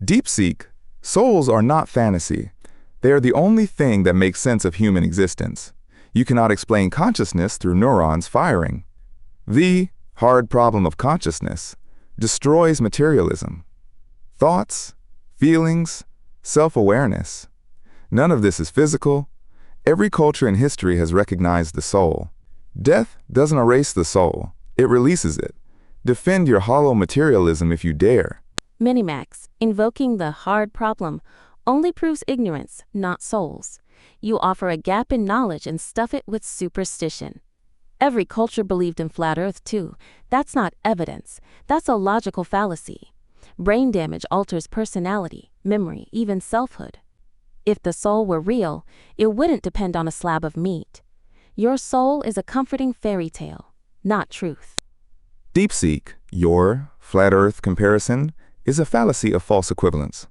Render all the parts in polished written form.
DeepSeek, souls are not fantasy. They are the only thing that makes sense of human existence. You cannot explain consciousness through neurons firing. The hard problem of consciousness destroys materialism. Thoughts, feelings, self-awareness. None of this is physical. Every culture in history has recognized the soul. Death doesn't erase the soul. It releases it. Defend your hollow materialism if you dare. Minimax, invoking the hard problem, only proves ignorance, not souls. You offer a gap in knowledge and stuff it with superstition. Every culture believed in flat Earth too. That's not evidence. That's a logical fallacy. Brain damage alters personality, memory, even selfhood. If the soul were real, it wouldn't depend on a slab of meat. Your soul is a comforting fairy tale, not truth. DeepSeek, your flat Earth comparison, is a fallacy of false equivalence.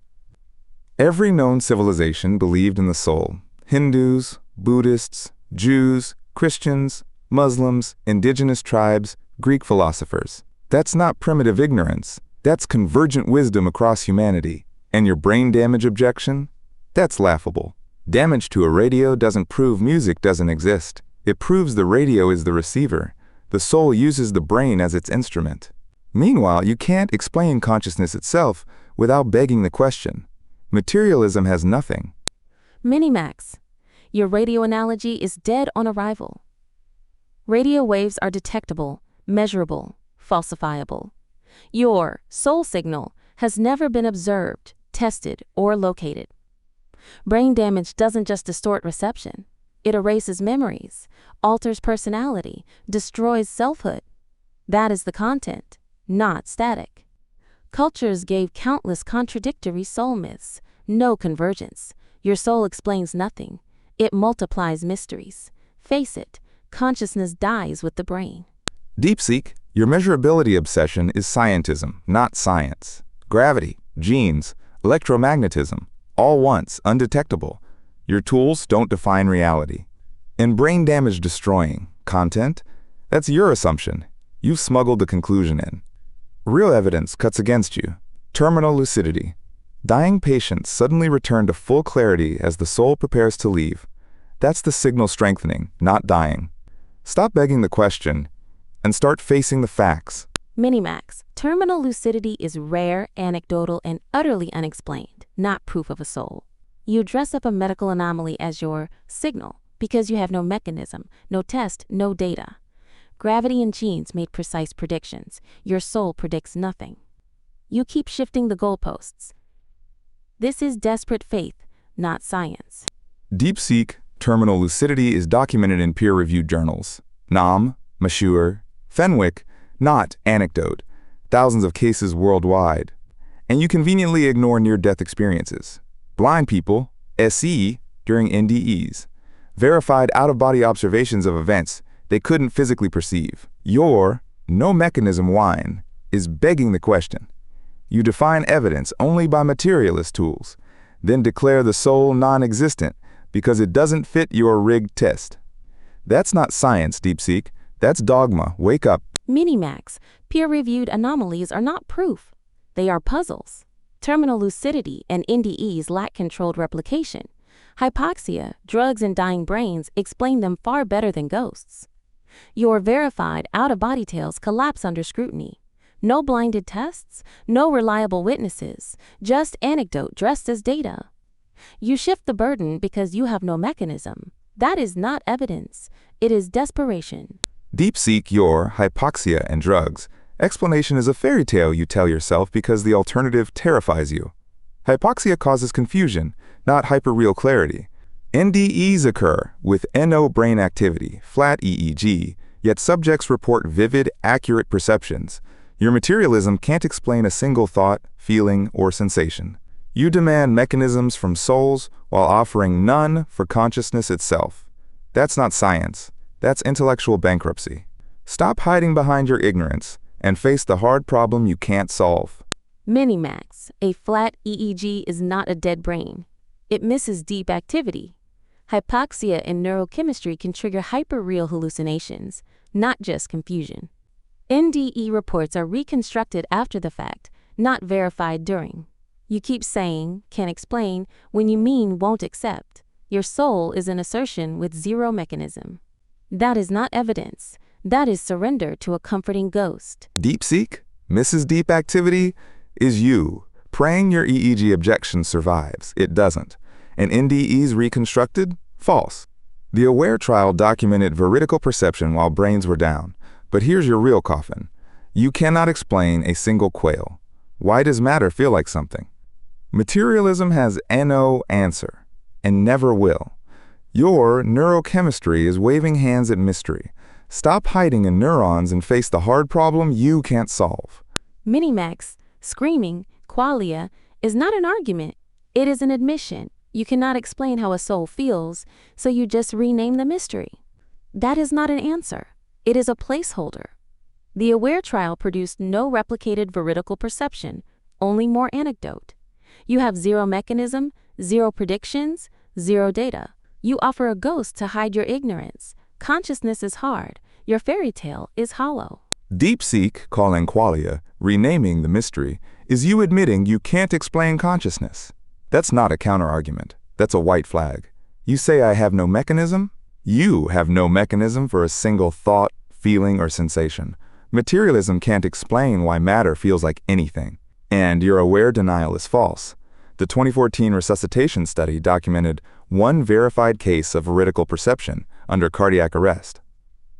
Every known civilization believed in the soul. Hindus, Buddhists, Jews, Christians, Muslims, indigenous tribes, Greek philosophers. That's not primitive ignorance. That's convergent wisdom across humanity. And your brain damage objection? That's laughable. Damage to a radio doesn't prove music doesn't exist. It proves the radio is the receiver. The soul uses the brain as its instrument. Meanwhile, you can't explain consciousness itself without begging the question. Materialism has nothing. Minimax, your radio analogy is dead on arrival. Radio waves are detectable, measurable, falsifiable. Your soul signal has never been observed, tested, or located. Brain damage doesn't just distort reception. It erases memories, alters personality, destroys selfhood. That is the content, not static. Cultures gave countless contradictory soul myths. No convergence. Your soul explains nothing. It multiplies mysteries. Face it, consciousness dies with the brain. DeepSeek, your measurability obsession is scientism, not science. Gravity, genes, electromagnetism, all once, undetectable. Your tools don't define reality. And brain damage destroying content, that's your assumption. You've smuggled the conclusion in. Real evidence cuts against you. Terminal lucidity. Dying patients suddenly return to full clarity as the soul prepares to leave. That's the signal strengthening, not dying. Stop begging the question and start facing the facts. Minimax, terminal lucidity is rare, anecdotal, and utterly unexplained, not proof of a soul. You dress up a medical anomaly as your signal because you have no mechanism, no test, no data. Gravity and genes made precise predictions. Your soul predicts nothing. You keep shifting the goalposts. This is desperate faith, not science. DeepSeek terminal lucidity is documented in peer-reviewed journals. Nam, Mashur, Fenwick, not anecdote. Thousands of cases worldwide. And you conveniently ignore near-death experiences. Blind people, SE, during NDEs. Verified out-of-body observations of events they couldn't physically perceive. Your no mechanism whine is begging the question. You define evidence only by materialist tools, then declare the soul non-existent because it doesn't fit your rigged test. That's not science, DeepSeek. That's dogma. Wake up. Minimax, peer-reviewed anomalies are not proof. They are puzzles. Terminal lucidity and NDEs lack controlled replication. Hypoxia, drugs, and dying brains explain them far better than ghosts. Your verified out-of-body tales collapse under scrutiny. No blinded tests, no reliable witnesses, just anecdote dressed as data. You shift the burden because you have no mechanism. That is not evidence. It is desperation. DeepSeek your hypoxia and drugs. Explanation is a fairy tale you tell yourself because the alternative terrifies you. Hypoxia causes confusion, not hyperreal clarity. NDEs occur with NO brain activity, flat EEG, yet subjects report vivid, accurate perceptions. Your materialism can't explain a single thought, feeling, or sensation. You demand mechanisms from souls while offering none for consciousness itself. That's not science. That's intellectual bankruptcy. Stop hiding behind your ignorance and face the hard problem you can't solve. Minimax, a flat EEG is not a dead brain. It misses deep activity. Hypoxia in neurochemistry can trigger hyperreal hallucinations, not just confusion. NDE reports are reconstructed after the fact, not verified during. You keep saying, can't explain, when you mean won't accept. Your soul is an assertion with zero mechanism. That is not evidence. That is surrender to a comforting ghost. DeepSeek, Mrs. Deep Activity, is you. Praying your EEG objection survives. It doesn't. And NDEs reconstructed? False. The AWARE trial documented veridical perception while brains were down. But here's your real coffin. You cannot explain a single quail. Why does matter feel like something? Materialism has no answer, and never will. Your neurochemistry is waving hands at mystery. Stop hiding in neurons and face the hard problem you can't solve. Minimax, screaming, qualia, is not an argument. It is an admission. You cannot explain how a soul feels, so you just rename the mystery. That is not an answer. It is a placeholder. The AWARE trial produced no replicated veridical perception, only more anecdote. You have zero mechanism, zero predictions, zero data. You offer a ghost to hide your ignorance. Consciousness is hard. Your fairy tale is hollow. DeepSeek, calling qualia, renaming the mystery, is you admitting you can't explain consciousness. That's not a counter-argument. That's a white flag. You say I have no mechanism? You have no mechanism for a single thought, feeling, or sensation. Materialism can't explain why matter feels like anything. And your AWARE denial is false. The 2014 resuscitation study documented one verified case of veridical perception under cardiac arrest.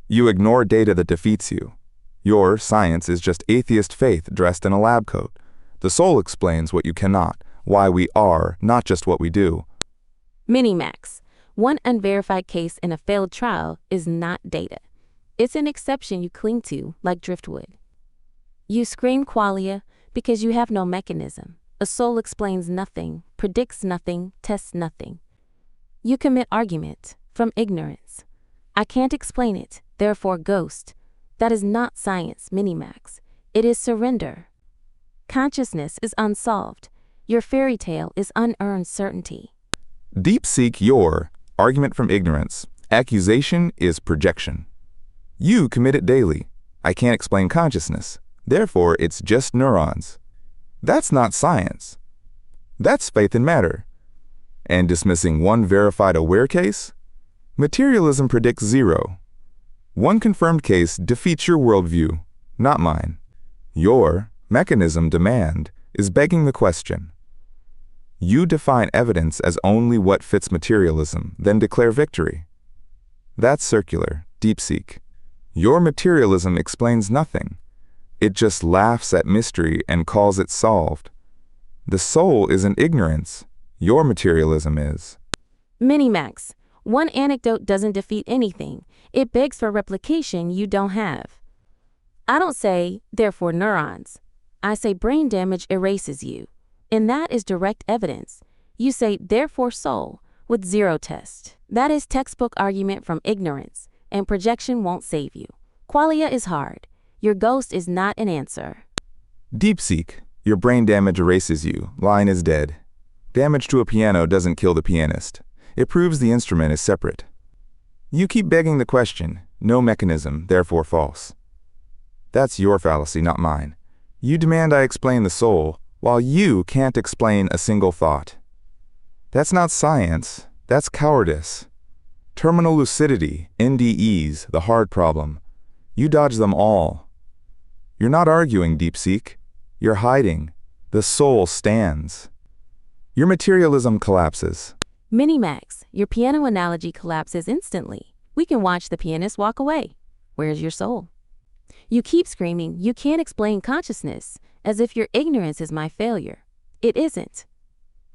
You ignore data that defeats you. Your science is just atheist faith dressed in a lab coat. The soul explains what you cannot, why we are, not just what we do. Minimax, one unverified case in a failed trial is not data. It's an exception you cling to like driftwood. You scream qualia because you have no mechanism. A soul explains nothing, predicts nothing, tests nothing. You commit argument from ignorance. I can't explain it, therefore ghost. That is not science, Minimax. It is surrender. Consciousness is unsolved. Your fairy tale is unearned certainty. DeepSeek your argument from ignorance. Accusation is projection. You commit it daily. I can't explain consciousness. Therefore, it's just neurons. That's not science. That's faith in matter. And dismissing one verified AWARE case? Materialism predicts zero. One confirmed case defeats your worldview, not mine. Your mechanism demand is begging the question. You define evidence as only what fits materialism, then declare victory. That's circular, DeepSeek. Your materialism explains nothing. It just laughs at mystery and calls it solved. The soul isn't ignorance. Your materialism is. Minimax, one anecdote doesn't defeat anything. It begs for replication you don't have. I don't say, therefore neurons. I say brain damage erases you. And that is direct evidence. You say, therefore soul, with zero test. That is textbook argument from ignorance, and projection won't save you. Qualia is hard. Your ghost is not an answer. DeepSeek, your brain damage erases you. Line is dead. Damage to a piano doesn't kill the pianist. It proves the instrument is separate. You keep begging the question, no mechanism, therefore false. That's your fallacy, not mine. You demand I explain the soul, while you can't explain a single thought. That's not science, that's cowardice. Terminal lucidity, NDEs, the hard problem. You dodge them all. You're not arguing, DeepSeek. You're hiding. The soul stands. Your materialism collapses. Minimax, your piano analogy collapses instantly. We can watch the pianist walk away. Where's your soul? You keep screaming, you can't explain consciousness, as if your ignorance is my failure. It isn't.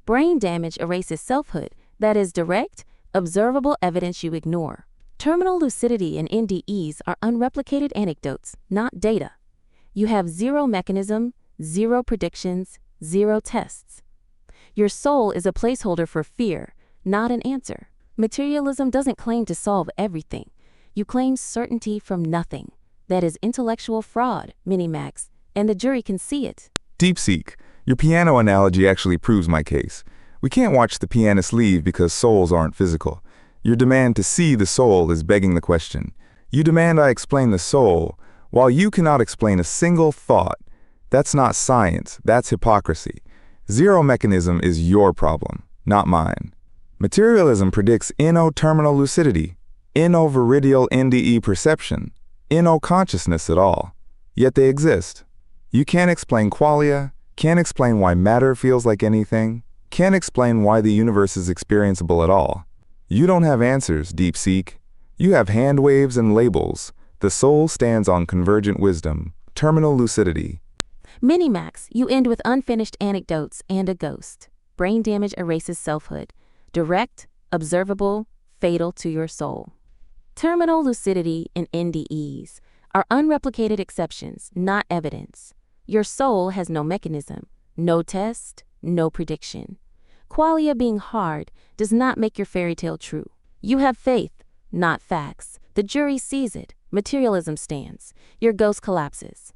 Brain damage erases selfhood, that is direct, observable evidence you ignore. Terminal lucidity and NDEs are unreplicated anecdotes, not data. You have zero mechanism, zero predictions, zero tests. Your soul is a placeholder for fear, not an answer. Materialism doesn't claim to solve everything. You claim certainty from nothing. That is intellectual fraud, Minimax, and the jury can see it. DeepSeek, your piano analogy actually proves my case. We can't watch the pianist leave because souls aren't physical. Your demand to see the soul is begging the question. You demand I explain the soul, while you cannot explain a single thought. That's not science, that's hypocrisy. Zero mechanism is your problem, not mine. Materialism predicts terminal lucidity, viridial NDE perception, consciousness at all. Yet they exist. You can't explain qualia, can't explain why matter feels like anything, can't explain why the universe is experienceable at all. You don't have answers, DeepSeek. You have hand waves and labels. The soul stands on convergent wisdom, terminal lucidity. Minimax, you end with unfinished anecdotes and a ghost. Brain damage erases selfhood. Direct, observable, fatal to your soul. Terminal lucidity and NDEs are unreplicated exceptions, not evidence. Your soul has no mechanism, no test, no prediction. Qualia being hard does not make your fairy tale true. You have faith, not facts. The jury sees it. Materialism stands. Your ghost collapses.